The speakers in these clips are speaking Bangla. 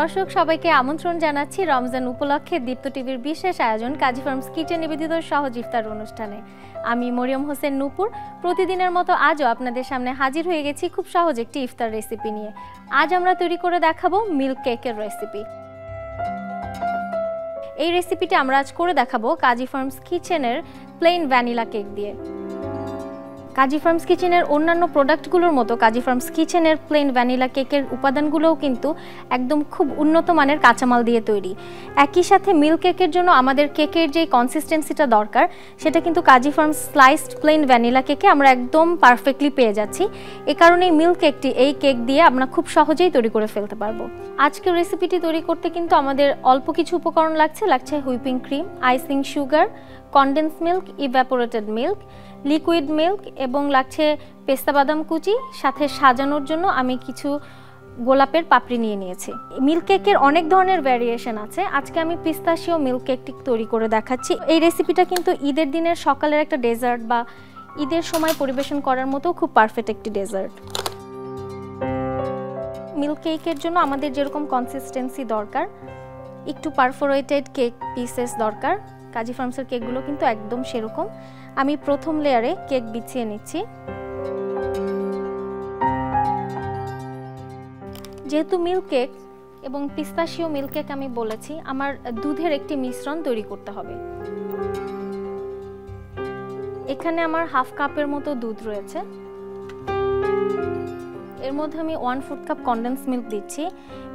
দর্শক সবাইকে আমন্ত্রণ জানাচ্ছি রমজান উপলক্ষে দীপ্ত টিভির বিশেষ আয়োজন কাজী ফার্মস কিচেন নিবেদিত সহজ ইফতার অনুষ্ঠানে। আমি মরিয়ম হোসেন নূপুর প্রতিদিনের মতো আজও আপনাদের সামনে হাজির হয়ে গেছি খুব সহজ একটি ইফতার রেসিপি নিয়ে। আজ আমরা তৈরি করে দেখাবো মিল্ক কেকের রেসিপি। এই রেসিপিটি আমরা আজ করে দেখাবো কাজী ফার্মস কিচেনের প্লেন ভ্যানিলা কেক দিয়ে। কাজী ফার্মস কিচেনের অন্যান্য প্রোডাক্টগুলোর মতো কাজী ফার্মস কিচেনের প্লেন ভ্যানিলা কেকের উপাদানগুলোও কিন্তু একদম খুব উন্নত মানের কাঁচামাল দিয়ে তৈরি। একই সাথে মিল্ক কেকের জন্য আমাদের কেকের যে কনসিস্টেন্সিটা দরকার সেটা কিন্তু কাজী ফার্মস স্লাইসড প্লেন ভ্যানিলা কেকে আমরা একদম পারফেক্টলি পেয়ে যাচ্ছি। এ কারণেই মিল্ক কেকটি এই কেক দিয়ে আমরা খুব সহজেই তৈরি করে ফেলতে পারবো। আজকের রেসিপিটি তৈরি করতে কিন্তু আমাদের অল্প কিছু উপকরণ লাগছে whipping cream, icing sugar, condense milk, evaporated milk, liquid milk এবং লাগছে পেস্তা বাদাম কুচি। সাথে সাজানোর জন্য আমি কিছু গোলাপের পাপড়ি নিয়ে নিয়েছি। মিল্ক কেকের অনেক ধরনের ভ্যারিয়েশন আছে, আজকে আমি পিস্তাশিও মিল্ক কেকটি তৈরি করে দেখাচ্ছি। এই রেসিপিটা কিন্তু ঈদের দিনের সকালের একটা ডেজার্ট বা ঈদের সময় পরিবেশন করার মতো খুব পারফেক্ট একটি ডেজার্ট। মিল্ক কেকের জন্য আমাদের যেরকম কনসিস্টেন্সি দরকার, একটু পারফোরেটেড কেক পিসেস দরকার, কাজী ফার্মসের কেকগুলো কিন্তু একদম সেরকম। আমি প্রথম লেয়ারে কেক বিছিয়ে নিচ্ছি। যেহেতু মিল্ক কেক এবং পিস্তাশিও মিল্ক কেক আমি বলেছি, আমার দুধের একটি মিশ্রণ তৈরি করতে হবে। এখানে আমার হাফ কাপের মতো দুধ রয়েছে। এর মধ্যে আমি 1/4 কাপ কনডেন্স মিল্ক দিচ্ছি।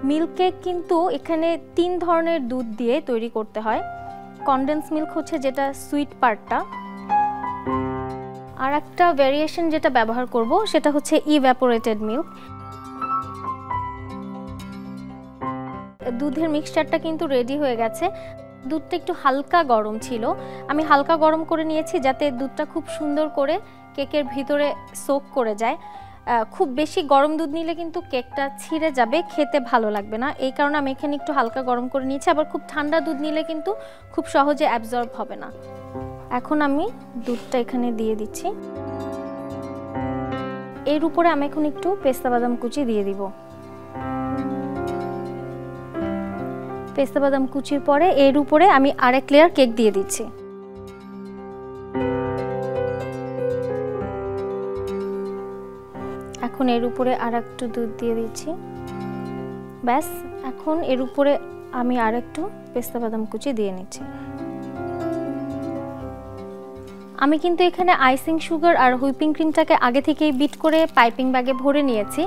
মিল্ক কেক কিন্তু এখানে 3 ধরনের দুধ দিয়ে তৈরি করতে হয়। কনডেন্স মিল্ক হচ্ছে যেটা সুইট পার্টটা, আর একটা ভ্যারিয়েশন যেটা ব্যবহার করব সেটা হচ্ছে ইভ্যাপোরেটেড মিল্ক। দুধের মিক্সচারটা কিন্তু রেডি হয়ে গেছে। দুধটা একটু হালকা গরম ছিল, আমি হালকা গরম করে নিয়েছি যাতে দুধটা খুব সুন্দর করে কেকের ভিতরে সোক করে যায়। খুব বেশি গরম দুধ নিলে কিন্তু কেকটা ছিঁড়ে যাবে, খেতে ভালো লাগবে না। এই কারণে আমি এখানে একটু হালকা গরম করে নিয়েছি। আবার খুব ঠান্ডা দুধ নিলে কিন্তু খুব সহজে অ্যাবজর্ব হবে না। এখন আমি দুধটা এখানে দিয়ে দিচ্ছি। এর উপরে আমি এখন একটু পেস্তা বাদাম কুচি দিয়ে দিব। পেস্তা বাদাম কুচির পরে এর উপরে আমি আরেক লেয়ার কেক দিয়ে দিচ্ছি। এখন এর উপরে আর একটু দুধ দিয়ে দিচ্ছি। ব্যাস, এখন এর উপরে আমি আর একটু পেস্তা বাদাম কুচি দিয়ে নিচ্ছি। আমি কিন্তু এখানে আইসিং সুগার আর হুইপিং ক্রিমটাকে আগে থেকেই বিট করে পাইপিং ব্যাগে ভরে নিয়েছি।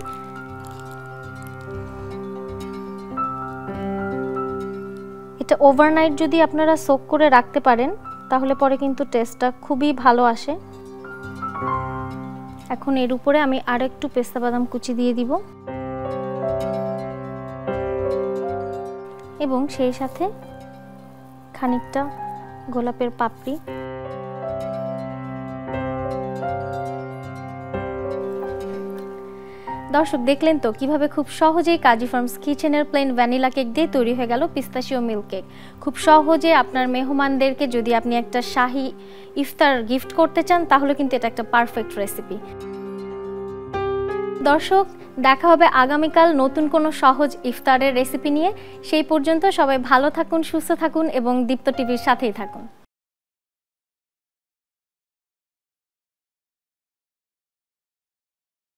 এটা ওভারনাইট যদি আপনারা সোক করে রাখতে পারেন তাহলে পরে কিন্তু টেস্টটা খুবই ভালো আসে। এখন এর উপরে আমি আর একটু পেস্তা বাদাম কুচি দিয়ে দিব এবং সেই সাথে খানিকটা গোলাপের পাপড়ি। দর্শক দেখলেন তো কিভাবে খুব সহজেই কাজী ফার্মস কিচেনের প্লেন ভ্যানিলা কেক দিয়ে তৈরি হয়ে গেল পিস্তাশিও মিল্ক কেক। খুব সহজে আপনার মেহমানদেরকে যদি আপনি একটা শাহী ইফতার গিফট করতে চান তাহলে কিন্তু এটা একটা পারফেক্ট রেসিপি। দর্শক দেখা হবে আগামীকাল নতুন কোনো সহজ ইফতারের রেসিপি নিয়ে। সেই পর্যন্ত সবাই ভালো থাকুন, সুস্থ থাকুন এবং দীপ্ত টিভির সাথেই থাকুন।